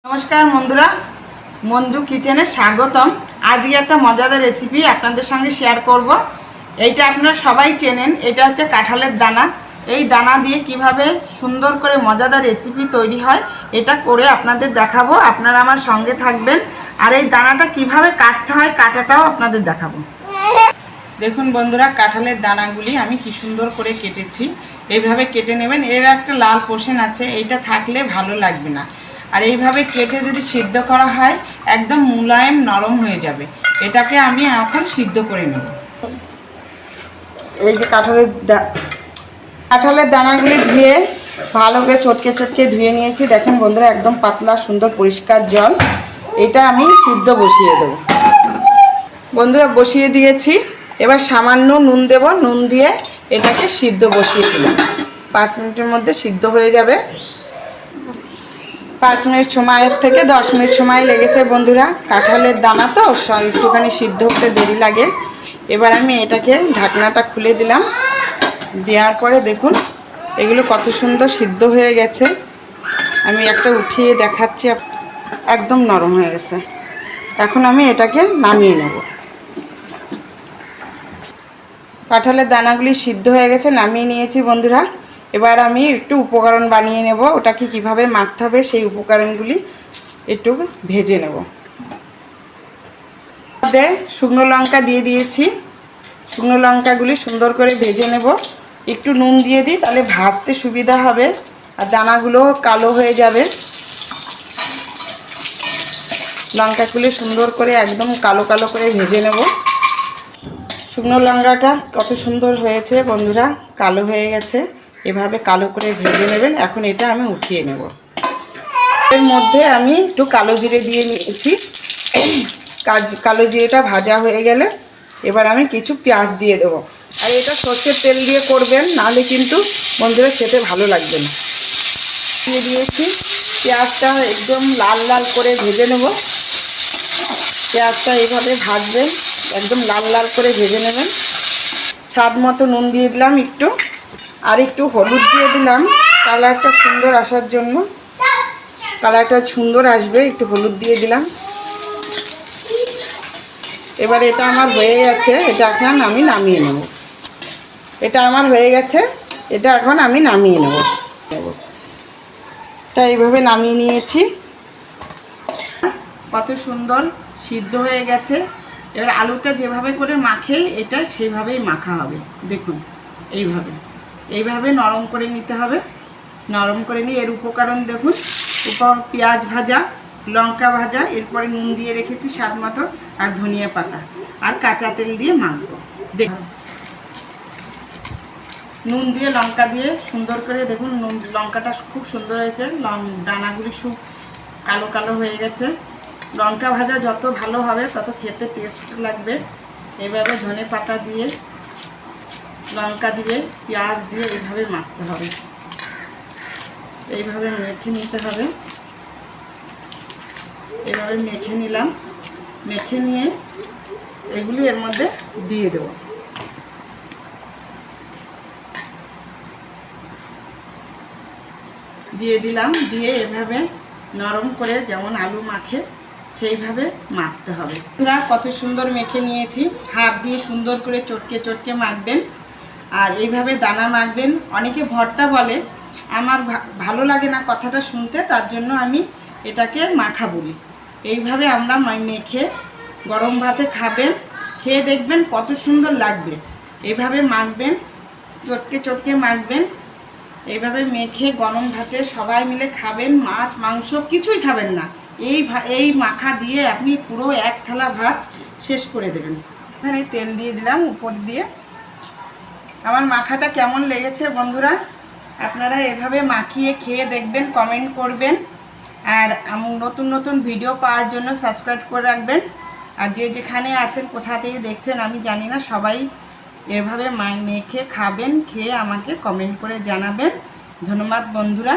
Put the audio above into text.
নমস্কার বন্ধুরা, মঞ্জু কিচেনে স্বাগতম। আজকে একটা মজাদার রেসিপি আপনাদের সঙ্গে শেয়ার করব। এইটা আপনারা সবাই চেনেন, এটা হচ্ছে কাঁঠালের দানা। এই দানা দিয়ে কিভাবে সুন্দর করে মজাদার রেসিপি তৈরি হয় এটা করে আপনাদের দেখাবো। আপনারা আমার সঙ্গে থাকবেন। আর এই দানাটা কিভাবে কাটতে হয় কাটাটাও আপনাদের দেখাবো। দেখুন বন্ধুরা, কাঁঠালের দানাগুলি আমি কি সুন্দর করে কেটেছি। এইভাবে কেটে নেবেন। এর একটা লাল পোর্শন আছে, এইটা থাকলে ভালো লাগবে না। আর এইভাবে কেটে যদি সিদ্ধ করা হয় একদম মুলায়েম নরম হয়ে যাবে। এটাকে আমি এখন সিদ্ধ করে নেব। এই যে কাঁঠালের দানাগুলি ধুয়ে ভালো করে চটকে ধুয়ে নিয়েছি। দেখেন বন্ধুরা, একদম পাতলা সুন্দর পরিষ্কার জল। এটা আমি সিদ্ধ বসিয়ে দেব। বন্ধুরা বসিয়ে দিয়েছি। এবার সামান্য নুন দেব। নুন দিয়ে এটাকে সিদ্ধ বসিয়ে দিলাম। 5 মিনিটের মধ্যে সিদ্ধ হয়ে যাবে। 5 মিনিট সময়ের থেকে 10 মিনিট সময় লেগেছে বন্ধুরা। কাঁঠালের দানা তো একটুখানি সিদ্ধ হতে দেরি লাগে। এবার আমি এটাকে ঢাকনাটা খুলে দিলাম। দেওয়ার পরে দেখুন এগুলো কত সুন্দর সিদ্ধ হয়ে গেছে। আমি একটা উঠিয়ে দেখাচ্ছি। একদম নরম হয়ে গেছে। এখন আমি এটাকে নামিয়ে নেব। কাঁঠালের দানাগুলি সিদ্ধ হয়ে গেছে, নামিয়ে নিয়েছি বন্ধুরা। এবার আমি একটু উপকরণ বানিয়ে নেব। ওটাকে কিভাবে মাখতে হবে সেই উপকরণগুলি একটু ভেজে নেব। শুকনো লঙ্কা দিয়ে দিয়েছি। শুকনো লঙ্কাগুলি সুন্দর করে ভেজে নেব। একটু নুন দিয়ে দিই, তাহলে ভাজতে সুবিধা হবে আর দানাগুলো কালো হয়ে যাবে। লঙ্কাগুলি সুন্দর করে একদম কালো কালো করে ভেজে নেব। শুকনো লঙ্কাটা কত সুন্দর হয়েছে বন্ধুরা, কালো হয়ে গেছে। এভাবে কালো করে ভেজে নেবেন। এখন এটা আমি উঠিয়ে নেব। এর মধ্যে আমি একটু কালো জিরে দিয়ে নিয়েছি। কালো জিরেটা ভাজা হয়ে গেলে এবার আমি কিছু পেঁয়াজ দিয়ে দেবো। আর এটা সর্ষের তেল দিয়ে করবেন, নাহলে কিন্তু বন্ধুরা খেতে ভালো লাগবে না। দিয়ে দিয়েছি। পেঁয়াজটা একদম লাল লাল করে ভেজে নেব। পেঁয়াজটা এইভাবে ভাজবেন, একদম লাল লাল করে ভেজে নেবেন। স্বাদ মতো নুন দিয়ে দিলাম একটু, আর একটু হলুদ দিয়ে দিলাম কালারটা সুন্দর আসার জন্য। কালারটা সুন্দর আসবে, একটু হলুদ দিয়ে দিলাম। এবার এটা আমার হয়ে গেছে। এটা এখন আমি নামিয়ে নেব। এটা আমার হয়ে গেছে। এটা এখন আমি নামিয়ে নেব। এটা এইভাবে নামিয়ে নিয়েছি। কত সুন্দর সিদ্ধ হয়ে গেছে। এবার আলুটা যেভাবে করে মাখে এটা সেইভাবেই মাখা হবে। দেখুন এইভাবে নরম করে নিতে হবে। নরম করে নিয়ে এর উপকরণ দেখুন, পেঁয়াজ ভাজা, লঙ্কা ভাজা, এরপরে নুন দিয়ে রেখেছি স্বাদ মতো, আর ধনিয়া পাতা আর কাঁচা তেল দিয়ে মাখবো। দেখুন নুন দিয়ে লঙ্কা দিয়ে সুন্দর করে দেখুন লঙ্কাটা খুব সুন্দর হয়েছে। দানাগুলি খুব কালো কালো হয়ে গেছে। লঙ্কা ভাজা যত ভালো হবে তত খেতে টেস্ট লাগবে। এইভাবে ধনে পাতা দিয়ে, লঙ্কা দিয়ে, পেঁয়াজ দিয়ে এইভাবে মাখতে হবে। এইভাবে মেখে নিতে হবে। এইভাবে মেখে নিলাম। মেখে নিয়ে এগুলি এর মধ্যে দিয়ে দেব। দিয়ে দিলাম। দিয়ে এভাবে নরম করে যেমন আলু মাখে সেইভাবে মাখতে হবে। পুরা কত সুন্দর মেখে নিয়েছি। হাত দিয়ে সুন্দর করে চটকে মাখবেন। আর এইভাবে দানা মাখবেন। অনেকে ভর্তা বলে, আমার ভালো লাগে না কথাটা শুনতে, তার জন্য আমি এটাকে মাখা বলি। এইভাবে আমরা মেখে গরম ভাতে খাবেন। খেয়ে দেখবেন কত সুন্দর লাগবে। এইভাবে মাখবেন, চটকে মাখবেন। এইভাবে মেখে গরম ভাতে সবাই মিলে খাবেন। মাছ মাংস কিছুই খাবেন না, এই মাখা দিয়ে আপনি পুরো এক থালা ভাত শেষ করে দেবেন। এখানে তেল দিয়ে দিলাম উপর দিয়ে। আমার মাখাটা কেমন লেগেছে বন্ধুরা, আপনারা এভাবে মাখিয়ে খেয়ে দেখবেন, কমেন্ট করবেন। আর নতুন নতুন ভিডিও পাওয়ার জন্য সাবস্ক্রাইব করে রাখবেন। আর যে যেখানে আছেন, কোথা থেকে দেখছেন আমি জানি না, সবাই এভাবে মেখে খাবেন। খেয়ে আমাকে কমেন্ট করে জানাবেন। ধন্যবাদ বন্ধুরা।